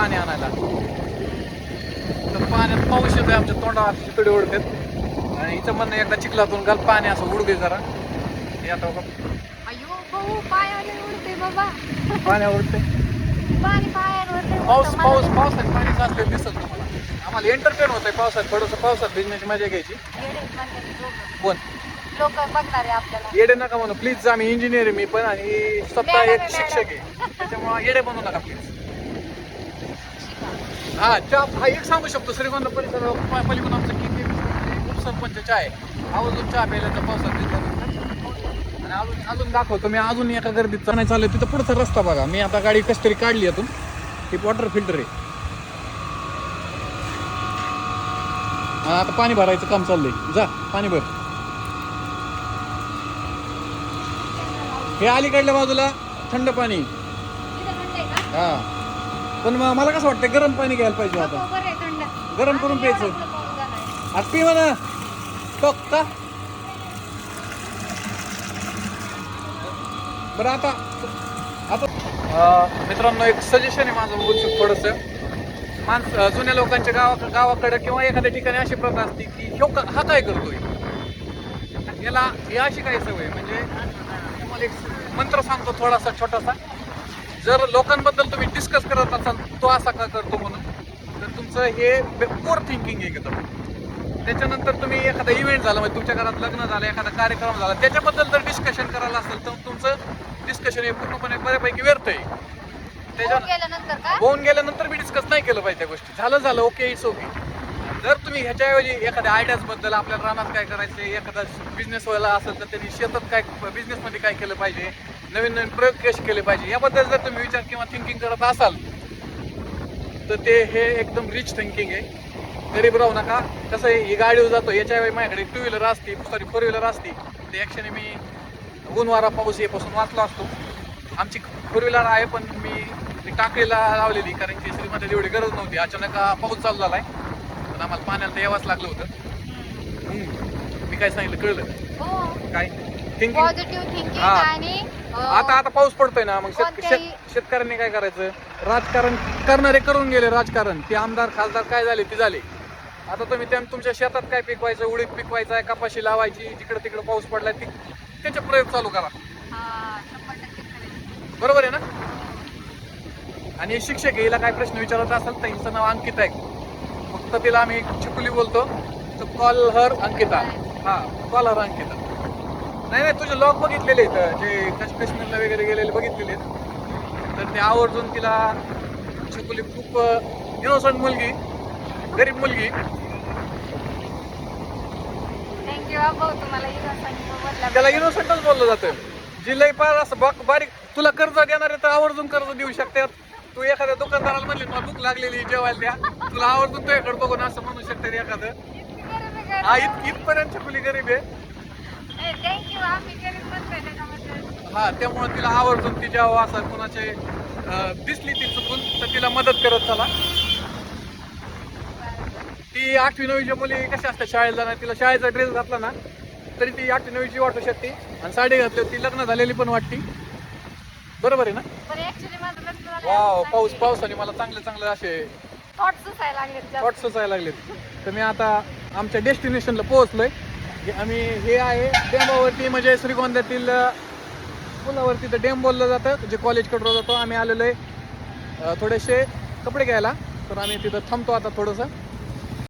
पाणी आणायला. तर पाण्यात पाऊस येतोय, आमच्या तोंडावर चितडे ओढतात आणि हिचं म्हणणं एकदा चिखलातून घाल पाणी असं उडू दे जरा. हे आता बघा अयो भाऊ पायाने उडते बाबा. पाण्या उडते. पाणी पायावर पावसात पाणी साचलेलं दिसत तुम्हाला. आम्हाला एंटरटेन होतंय पावसात, थोडंसं पावसात भिजण्याची मजा घ्यायची. कोण लोक बघणार आहे आपल्याला. येडे नका म्हणू प्लीज. आम्ही इंजिनियर आहे मी पण आणि स्वतः एक शिक्षक आहे, त्याच्यामुळे येडे बनवू नका प्लीज. हा एक सांगू शकतो, श्रीगोंदा परिसर पलीकडून आमचं किती उपसरपंच चहा आहे. आवर्जून चहा प्यायला पावसात दिसतात. आणि अजून दाखवतो मी, अजून एका गर्दीत नाही चालू. तिथं पुढचा रस्ता बघा, मी आता गाडी कशी तरी काढली यातून. ही वॉटर फिल्टर आहे. आता पाणी भरायचं काम चाललंय. जा पाणी भर. हे अलीकडल्या बाजूला थंड पाणी. हा पण मला कसं वाटतं गरम पाणी घ्यायला पाहिजे. आता गरम करून प्यायचं. आज पी म्हणा टोक का बरं. आता मित्रांनो एक सजेशन आहे माझं, बोलतो थोडंसं. जुन्या लोकांच्या गावाकडे किंवा एखाद्या ठिकाणी अशी प्रथा असते की हा काय करतोय, याला ही अशी काही सवय. म्हणजे तुम्हाला एक मंत्र सांगतो थोडासा छोटासा. जर लोकांबद्दल तुम्ही डिस्कस करत असाल तो असा का करतो म्हणून, तर तुमचं हे पोअर थिंकिंग आहे एकदम. त्याच्यानंतर तुम्ही एखादा इव्हेंट झाला, म्हणजे तुमच्या घरात लग्न झालं, एखादा कार्यक्रम झाला, त्याच्याबद्दल जर डिस्कशन करायला असेल तर तुमचं डिस्कशन हे पूर्णपणे बऱ्यापैकी व्यर्थ आहे. होऊन गेल्यानंतर मी डिस्कस नाही केलं पाहिजे त्या गोष्टी. झालं ओके, इट्स ओके. जर तुम्ही ह्याच्याऐवजी एखाद्या आयडियाजबद्दल, आपल्या रानात काय करायचं, एखादा बिझनेस व्हायला असेल तर त्यांनी शेतात काय, बिझनेसमध्ये काय केलं पाहिजे, नवीन प्रयोग कसे केले पाहिजे, याबद्दल जर तुम्ही विचार किंवा थिंकिंग करत असाल तर ते हे एकदम रिच थिंकिंग आहे. गरीब राहू नका. कसं आहे, ही गाडीवर जातो, याच्यावेळी माझ्याकडे 2 व्हीलर असते, 4 व्हीलर असते. ते ॲक्च्युली मी ऊन वारा पाऊस यापासून वाचलो असतो. आमची 4 व्हीलर आहे पण मी टाकळीला लावलेली, कारण की श्रीमध्ये एवढी गरज नव्हती. अचानक पाऊस चालू झालाय पण आम्हाला पाण्याला तर यावंच लागलं होतं. मी काय सांगितलं कळलं काय? थिंकिंग. आता पाऊस पडतोय ना, मग शेतकऱ्यांनी काय करायचं, राजकारण करणारे करून गेले राजकारण. ते आमदार खासदार काय झाले ते झाले. आता तुम्ही तुमच्या शेतात काय पिकवायचं, उडीद पिकवायचं आहे, कपाशी लावायची, जिकडे तिकडे पाऊस पडलाय त्याचे प्रयोग चालू करा. बरोबर आहे ना? आणि शिक्षक आहे, हिला काय प्रश्न विचारत असेल तर हिचं नाव अंकिता आहे. फक्त तिला आम्ही चिकुली बोलतो, तर कॉल हर अंकिता. हा कॉल हर अंकिता. नाही तुझे लॉग बघितलेले आहेत, जे काश्मीरला वगैरे गेलेले बघितलेले आहेत. तर ते आवर्जून तिला चिकुली खूप इनोसंट मुलगी, गरीब मुलगी. त्याला इनोसंटच बोललं जातं. जी लई पार असं बारीक तुला कर्ज देणार आहे तर आवर्जून कर्ज देऊ शकतात. तू एखाद्या दुकानदाराला म्हणली मला भूक लागलेली जेवायला द्या, तुला आवर्जून तुझ्याकडे बघून असं म्हणू शकते एखादं. हा इथपर्यंत चिकुली गरीब आहे. हा त्यामुळे तिला आवर्जून ती जेव्हा असं कोणाचे दिसली ती चुकून तर तिला मदत करत चला. ती 8वी 9वीच्या मुली कशा असतात शाळेला जाणार, तिला शाळेचा ड्रेस घातला ना तरी ती 8वी 9वीची वाटू शकते, आणि साडी घातली ती लग्न झालेली पण वाटते. बरोबर आहे ना? वाव, पावसाने मला चांगले असे थॉट्स सुचायला लागलेत. तर मी आता आमच्या डेस्टिनेशनला पोहोचलोय. आम्ही हे आहे डेंबावरती, म्हणजे श्रीगोंद्यातील पुलावरती तर डेम बोललं जातं, जे कॉलेजकडे जातो. आम्ही आलेलो आहे थोडेसे कपडे घ्यायला, तर आम्ही तिथं थांबतो आता थोडंसं.